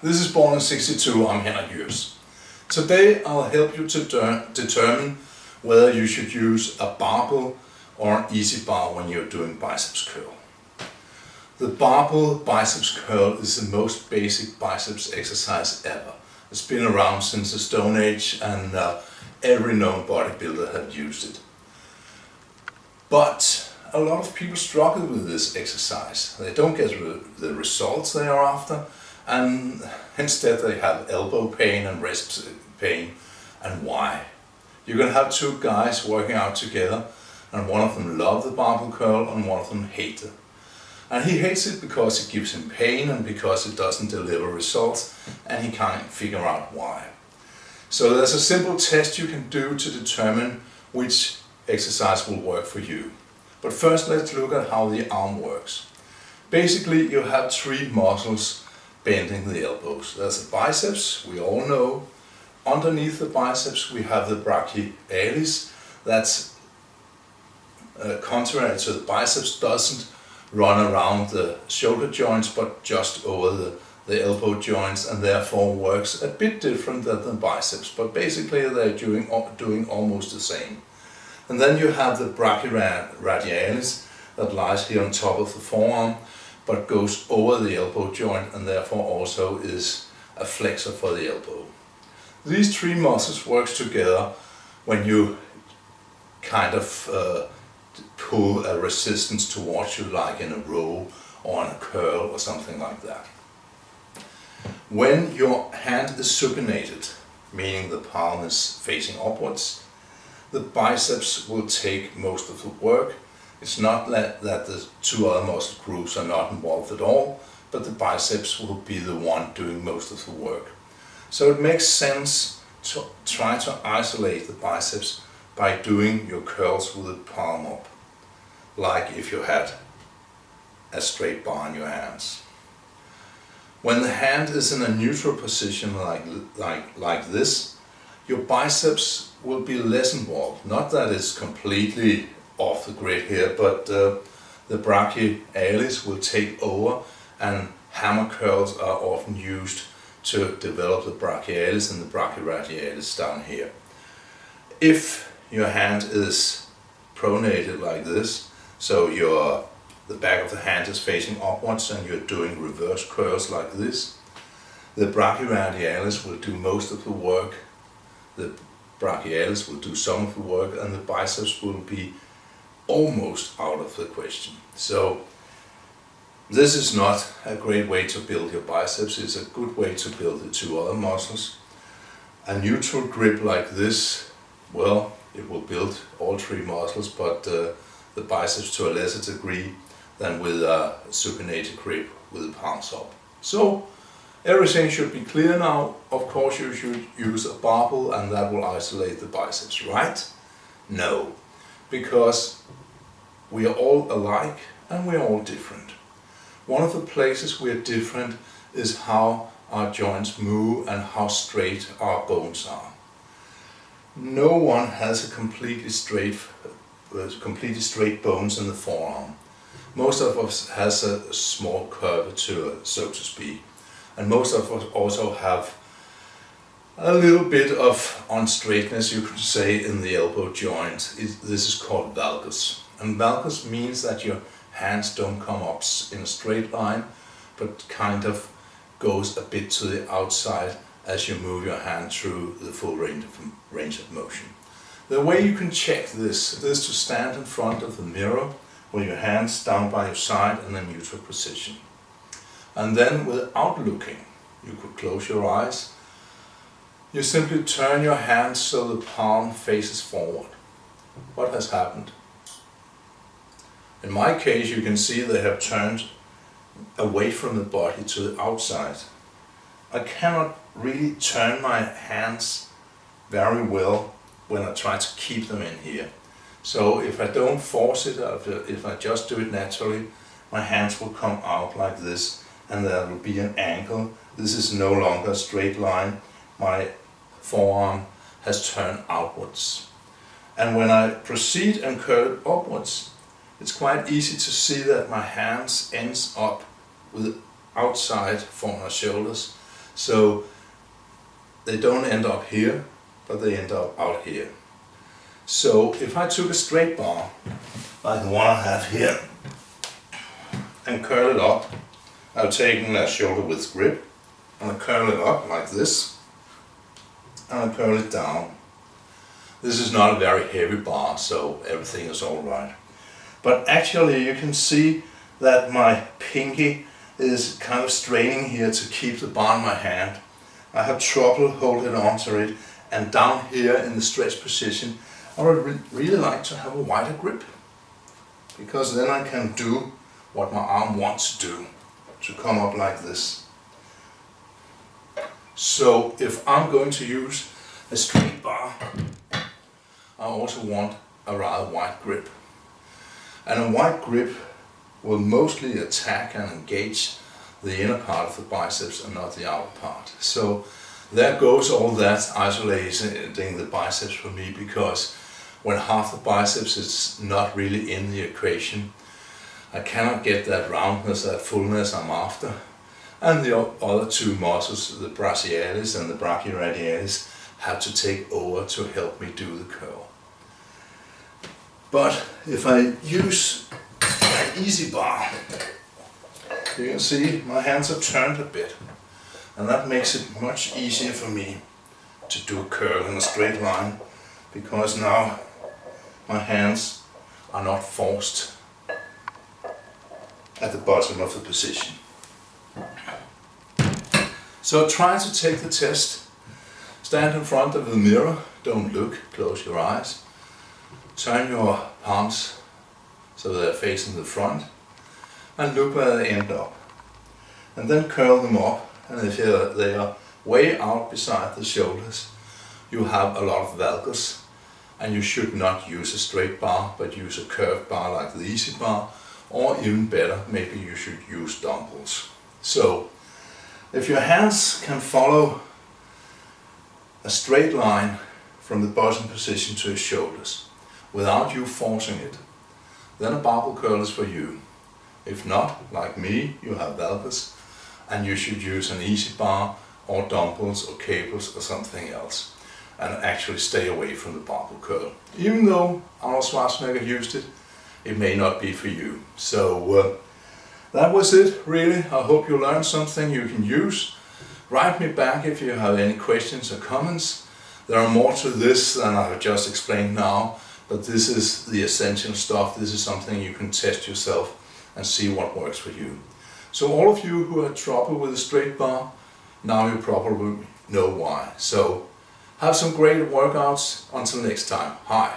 this is Born in 62, I'm Henrik Jürs. Today I'll help you to determine whether you should use a barbell or an easy bar when you're doing biceps curl. The barbell biceps curl is the most basic biceps exercise ever. It's been around since the Stone Age and every known bodybuilder has used it. But a lot of people struggle with this exercise. They don't get the results they are after, and instead they have elbow pain and wrist pain. And why? You're going to have two guys working out together, and one of them loves the barbell curl and one of them hates it. And he hates it because it gives him pain and because it doesn't deliver results, and he can't figure out why. So there's a simple test you can do to determine which exercise will work for you. But first let's look at how the arm works. Basically you have three muscles bending the elbows. There's the biceps, we all know. Underneath the biceps we have the brachialis. That's contrary to the biceps, doesn't run around the shoulder joints but just over the elbow joints, and therefore works a bit different than the biceps, but basically they're doing almost the same. And then you have the brachioradialis that lies here on top of the forearm but goes over the elbow joint and therefore also is a flexor for the elbow. These three muscles work together when you kind of pull a resistance towards you, like in a row or in a curl or something like that. When your hand is supinated, meaning the palm is facing upwards, the biceps will take most of the work. It's not that the two other muscle groups are not involved at all, but the biceps will be the one doing most of the work. So it makes sense to try to isolate the biceps by doing your curls with the palm up, like if you had a straight bar in your hands. When the hand is in a neutral position like this, your biceps will be less involved. Not that it's completely off the grid here, but the brachialis will take over, and hammer curls are often used to develop the brachialis and the brachioradialis down here. If your hand is pronated like this, so the back of the hand is facing upwards and you're doing reverse curls like this, the brachioradialis will do most of the work, the brachialis will do some of the work, and the biceps will be almost out of the question. So this is not a great way to build your biceps. It's a good way to build the two other muscles. A neutral grip like this, well, it will build all three muscles, but the biceps to a lesser degree than with a supinated grip with the palms up. So everything should be clear now. Of course you should use a barbell and that will isolate the biceps, right? No, because we are all alike and we are all different. One of the places we are different is how our joints move and how straight our bones are. No one has a completely straight bones in the forearm. Most of us has a small curvature, so to speak. And most of us also have a little bit of unstraightness, you could say, in the elbow joint. This is called valgus. And valgus means that your hands don't come up in a straight line, but kind of goes a bit to the outside as you move your hand through the full range of motion. The way you can check this is to stand in front of the mirror with your hands down by your side in a neutral position. And then without looking, you could close your eyes. You simply turn your hands so the palm faces forward. What has happened? In my case, you can see they have turned away from the body to the outside. I cannot really turn my hands very well when I try to keep them in here. So if I don't force it, if I just do it naturally, my hands will come out like this, and there will be an angle. This is no longer a straight line. My forearm has turned outwards. And when I proceed and curl it upwards, it's quite easy to see that my hands ends up with outside from my shoulders. So they don't end up here, but they end up out here. So if I took a straight bar, like the one I have here, and curl it up, I've taken a shoulder width grip, and I curl it up like this, and I curl it down. This is not a very heavy bar, so everything is alright. But actually you can see that my pinky is kind of straining here to keep the bar in my hand. I have trouble holding on to it, and down here in the stretch position I would really like to have a wider grip, because then I can do what my arm wants to do, to come up like this. So if I'm going to use a straight bar, I also want a rather wide grip. And a wide grip will mostly attack and engage the inner part of the biceps and not the outer part. So there goes all that isolating the biceps for me, because when half the biceps is not really in the equation, I cannot get that roundness, that fullness I'm after. And the other two muscles, the brachialis and the brachyradialis, have to take over to help me do the curl. But if I use an easy bar, you can see my hands are turned a bit, and that makes it much easier for me to do a curl in a straight line, because now my hands are not forced at the bottom of the position. So try to take the test. Stand in front of the mirror, don't look, close your eyes. Turn your palms so they're facing the front, and look where they end up. And then curl them up, and if they are way out beside the shoulders, you have a lot of valgus, and you should not use a straight bar, but use a curved bar like the easy bar, or even better, maybe you should use dumbbells. So if your hands can follow a straight line from the bottom position to your shoulders without you forcing it, then a barbell curl is for you. If not, like me, you have valgus, and you should use an easy bar or dumbbells or cables or something else, and actually stay away from the barbell curl. Even though Arnold Schwarzenegger used it, it may not be for you. So that was it, really. I hope you learned something you can use. Write me back if you have any questions or comments. There are more to this than I have just explained now, but this is the essential stuff. This is something you can test yourself and see what works for you. So all of you who had trouble with a straight bar, now you probably know why. So have some great workouts. Until next time. Hi.